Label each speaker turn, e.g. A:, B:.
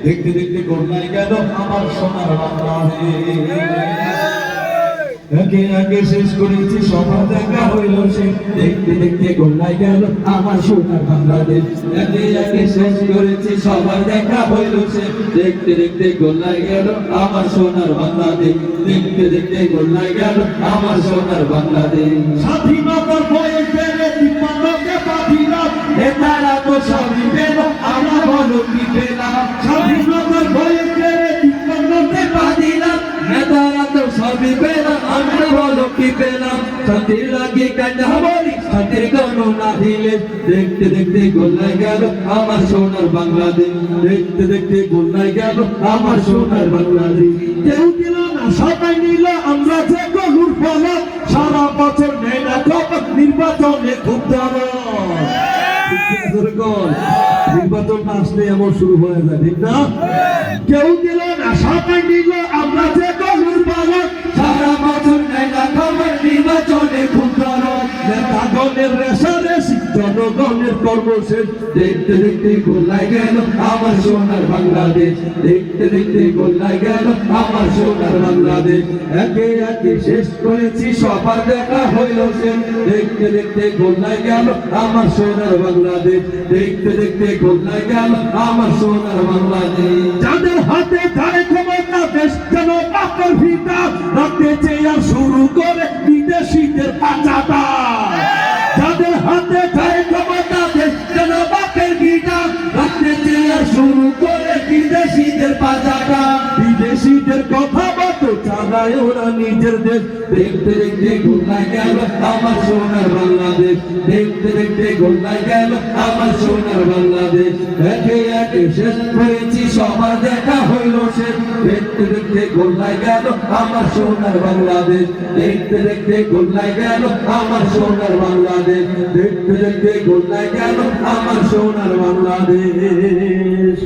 A: দেখতে দেখতে গোল্লায় গেল আমার সোনার বাংলাদেশ। একে একে শেষ করেছি সবার দেখা হইল সে, দেখতে দেখতে গোল্লায় গেল আমার সোনার বাংলাদেশ। একে একে শেষ করেছি সবার দেখা হইল সে, দেখতে দেখতে গোল্লায় গেল আমার সোনার বাংলাদেশ। দেখতে দেখতে গোল্লায় গেল আমার সোনার বাংলাদেশ। স্বাধীনতার বয়স বেড়ে ৫৩কে বাঁধিলাম, নেতারা তো সবই পেল, আমরা বলো কি পেলাম। স্বাধীনতার বয়স বেড়ে ৫৩কে বাঁধিলাম, নেতারা তো সবই পেল, আমরা বলো কি পেলাম। শান্তির লাগে কান্না বলি, শান্তির কোনো না দিলে, দেখতে দেখতে গোল্লায় গেল আমার সোনার বাংলাদেশ। দেখতে দেখতে গোল্লায় গেল আমার সোনার বাংলাদেশ। কেউ দিল না সবাই নিল, আমরা যে গরুর ফলক, সারা বছর নেই না খবর, নির্বাচনে খুব নির্বাচন না আসলে এমন শুরু হয়ে যায়, ঠিক না? কেউ দিল না সবাই নিল, আমরা যে গরুর ফলক, সারা বছর নেই না খবর, নির্বাচনে খুব নেতাগণের রেশারেশি, জনগণের কর্মশেষ। দেখতে দেখতে গোল্লায় গেল আমার সোনার বাংলাদেশ। দেখতে দেখতে গোল্লায় গেল আমার সোনার বাংলাদেশ। একে একে শেষ করেছি সবার দেখা হইল সে, দেখতে দেখতে গোল্লায় গেল আমার সোনার বাংলাদেশ। দেখতে দেখতে গোল্লায় গেল আমার সোনার বাংলাদেশ। যাদের হাতে ধারে ক্ষমতা, দেশ যেন পাপের ভিটা, রাখতে চেয়ে শুরু করে বিদেশিদের পাচাটা। যাদের হাতে ধারে ক্ষমতা, দেশ যেন বাপের ভিটা, রাখতে চেয়ে শুরু করে বিদেশিদের পাচাটা। বিদেশিদের কথা মতো চালায় ওরা নিজের দেশ। দেখতে দেখতে গোল্লায় গেল আমার সোনার বাংলাদেশ। দেখতে দেখতে গোল্লায় গেল আমার সোনার বাংলাদেশ। একে একে শেষ করেছি সবার দেখা হইল সে, দেখতে দেখতে গোল্লায় গেল আমার সোনার বাংলাদেশ। দেখতে দেখতে গোল্লায় গেল আমার সোনার বাংলাদেশ। দেখতে দেখতে গোল্লায় গেল আমার সোনার বাংলাদেশ।